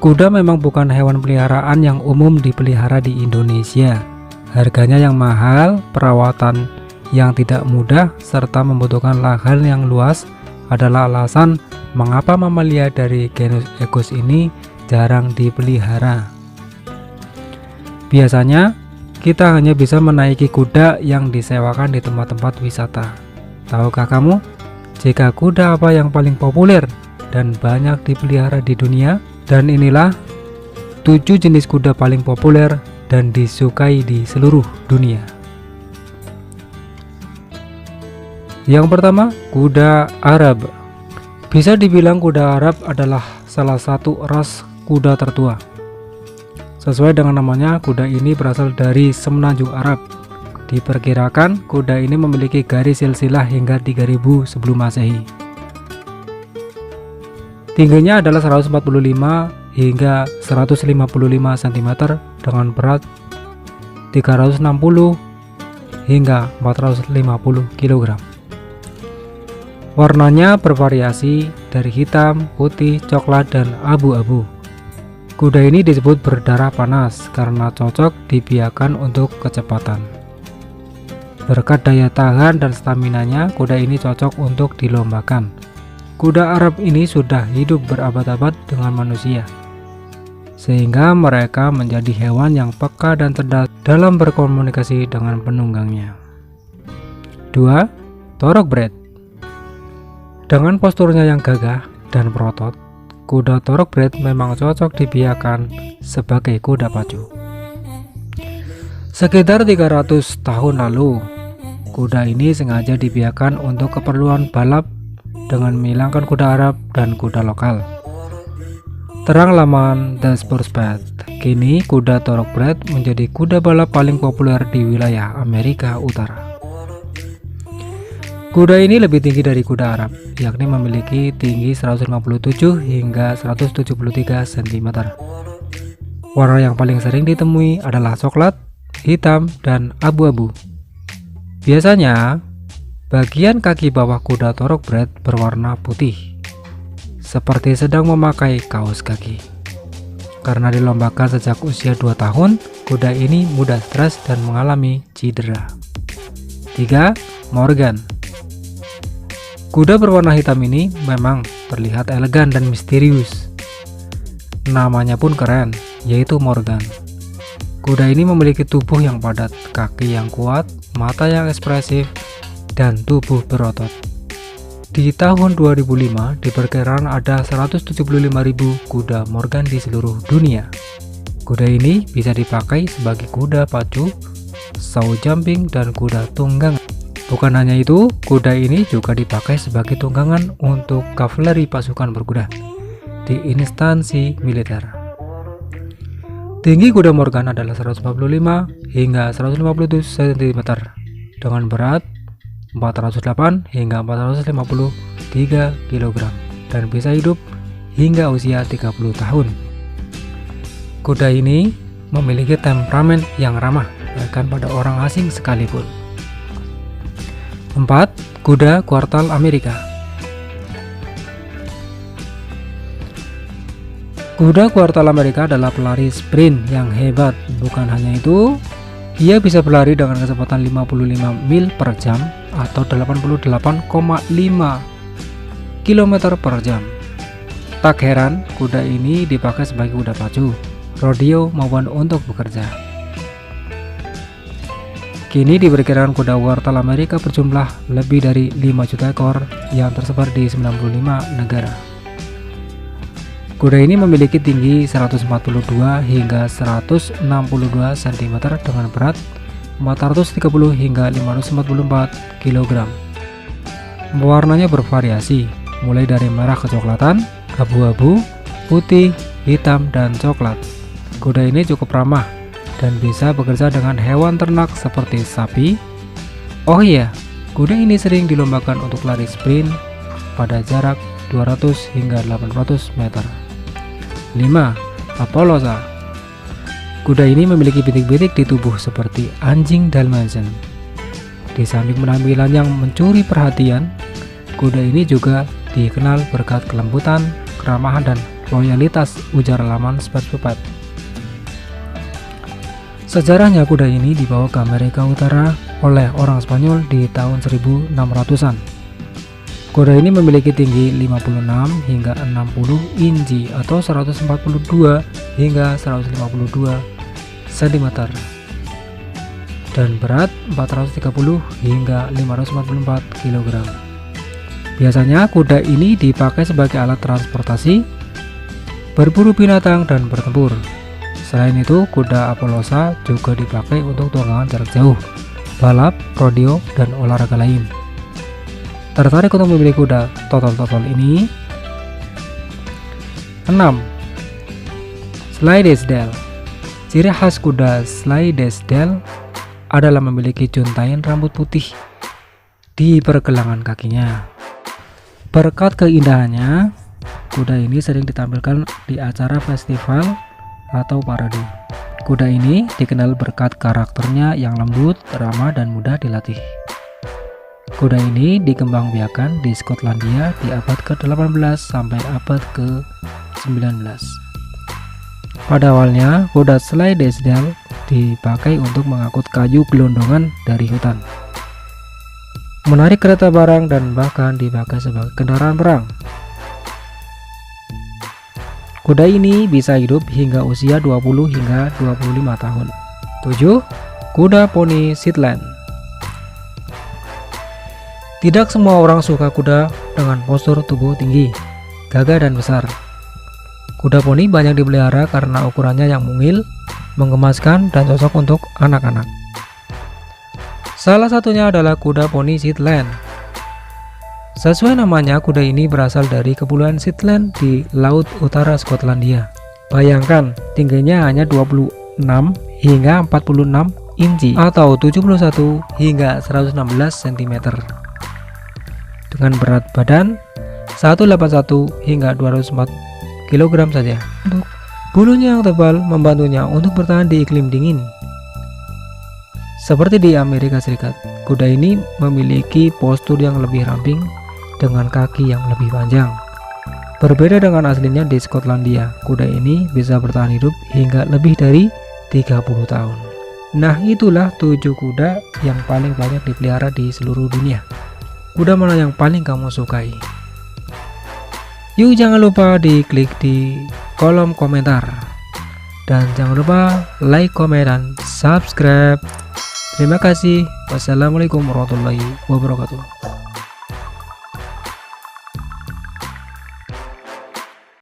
Kuda memang bukan hewan peliharaan yang umum dipelihara di Indonesia. Harganya yang mahal, perawatan yang tidak mudah, serta membutuhkan lahan yang luas adalah alasan mengapa mamalia dari genus Equus ini jarang dipelihara. Biasanya, kita hanya bisa menaiki kuda yang disewakan di tempat-tempat wisata. Tahukah kamu, jika kuda apa yang paling populer dan banyak dipelihara di dunia? Dan inilah 7 jenis kuda paling populer dan disukai di seluruh dunia. Yang pertama, kuda Arab. Bisa dibilang kuda Arab adalah salah satu ras kuda tertua. Sesuai dengan namanya, kuda ini berasal dari semenanjung Arab. Diperkirakan kuda ini memiliki garis silsilah hingga 3000 sebelum Masehi. Tingginya adalah 145 hingga 155 cm dengan berat 360 hingga 450 kg. Warnanya bervariasi dari hitam, putih, coklat, dan abu-abu. Kuda ini disebut berdarah panas karena cocok dibiarkan untuk kecepatan. Berkat daya tahan dan staminanya, kuda ini cocok untuk dilombakan. Kuda Arab ini sudah hidup berabad-abad dengan manusia, sehingga mereka menjadi hewan yang peka dan cerdas dalam berkomunikasi dengan penunggangnya. 2. Thoroughbred. Dengan posturnya yang gagah dan berotot, kuda Thoroughbred memang cocok dibiarkan sebagai kuda pacu. Sekitar 300 tahun lalu, kuda ini sengaja dibiarkan untuk keperluan balap dengan menghilangkan kuda Arab dan kuda lokal. Terang laman The Sportspath, kini kuda Thoroughbred menjadi kuda balap paling populer di wilayah Amerika Utara. Kuda ini lebih tinggi dari kuda Arab, yakni memiliki tinggi 157 hingga 173 cm. Warna yang paling sering ditemui adalah coklat, hitam, dan abu-abu. Biasanya, bagian kaki bawah kuda Thoroughbred berwarna putih, seperti sedang memakai kaos kaki. Karena dilombakan sejak usia 2 tahun, kuda ini mudah stres dan mengalami cedera. 3. Morgan. Kuda berwarna hitam ini memang terlihat elegan dan misterius. Namanya pun keren, yaitu Morgan. Kuda ini memiliki tubuh yang padat, kaki yang kuat, mata yang ekspresif, dan tubuh berotot. Di tahun 2005 diperkirakan ada 175.000 kuda Morgan di seluruh dunia. Kuda ini bisa dipakai sebagai kuda pacu, show jumping, dan kuda tunggang. Bukan hanya itu, kuda ini juga dipakai sebagai tunggangan untuk kavaleri pasukan berkuda di instansi militer. Tinggi kuda Morgan adalah 145 hingga 157 cm dengan berat 408 hingga 453 kg dan bisa hidup hingga usia 30 tahun. Kuda ini memiliki temperamen yang ramah bahkan pada orang asing sekalipun. 4. Kuda Quartal Amerika. Kuda Quartal Amerika adalah pelari sprint yang hebat. Bukan hanya itu, ia bisa berlari dengan kecepatan 55 mil per jam atau 88,5 km per jam. Tak heran, kuda ini dipakai sebagai kuda pacu, rodeo maupun untuk bekerja. Kini diperkirakan kuda Quartal Amerika berjumlah lebih dari 5 juta ekor yang tersebar di 95 negara. Kuda ini memiliki tinggi 142 hingga 162 cm dengan berat 430 hingga 544 kg. Warnanya bervariasi, mulai dari merah kecoklatan, abu-abu, putih, hitam, dan coklat. Kuda ini cukup ramah dan bisa bekerja dengan hewan ternak seperti sapi. Oh iya, kuda ini sering dilombakan untuk lari sprint pada jarak 200 hingga 800 meter. 5. Appaloosa. Kuda ini memiliki bintik-bintik di tubuh seperti anjing Dalmatian. Di samping penampilan yang mencuri perhatian, kuda ini juga dikenal berkat kelembutan, keramahan, dan loyalitas, ujar laman Sport24. Sejarahnya kuda ini dibawa ke Amerika Utara oleh orang Spanyol di tahun 1600-an. Kuda ini memiliki tinggi 56 hingga 60 inci atau 142 hingga 152 cm dan berat 430 hingga 544 kg. Biasanya kuda ini dipakai sebagai alat transportasi, berburu binatang, dan bertempur. Selain itu, kuda Appaloosa juga dipakai untuk tunggangan jarak jauh, balap, rodeo, dan olahraga lain. Tertarik untuk memiliki kuda totol-totol ini? 6. Clydesdale. Ciri khas kuda Clydesdale adalah memiliki juntayan rambut putih di pergelangan kakinya. Berkat keindahannya, kuda ini sering ditampilkan di acara festival atau parade. Kuda ini dikenal berkat karakternya yang lembut, ramah, dan mudah dilatih. Kuda ini dikembangbiakan di Skotlandia di abad ke-18 sampai abad ke-19. Pada awalnya, kuda Clydesdale dipakai untuk mengangkut kayu gelondongan dari hutan, menarik kereta barang, dan bahkan dipakai sebagai kendaraan perang. Kuda ini bisa hidup hingga usia 20 hingga 25 tahun. 7. Kuda poni Shetland. Tidak semua orang suka kuda dengan postur tubuh tinggi, gagah, dan besar. Kuda poni banyak dipelihara karena ukurannya yang mungil, menggemaskan, dan cocok untuk anak-anak. Salah satunya adalah kuda poni Shetland. Sesuai namanya, kuda ini berasal dari Kepulauan Shetland di Laut Utara Skotlandia. Bayangkan, tingginya hanya 26 hingga 46 inci atau 71 hingga 116 cm. Dengan berat badan 181 hingga 204 kg saja. Untuk bulunya yang tebal membantunya untuk bertahan di iklim dingin. Seperti di Amerika Serikat, kuda ini memiliki postur yang lebih ramping dengan kaki yang lebih panjang. Berbeda dengan aslinya di Skotlandia, kuda ini bisa bertahan hidup hingga lebih dari 30 tahun. Nah, itulah 7 kuda yang paling banyak dipelihara di seluruh dunia. Kuda mana yang paling kamu sukai? Yuk, jangan lupa diklik di kolom komentar. Dan jangan lupa like, komen, dan subscribe. Terima kasih. Wassalamualaikum warahmatullahi wabarakatuh.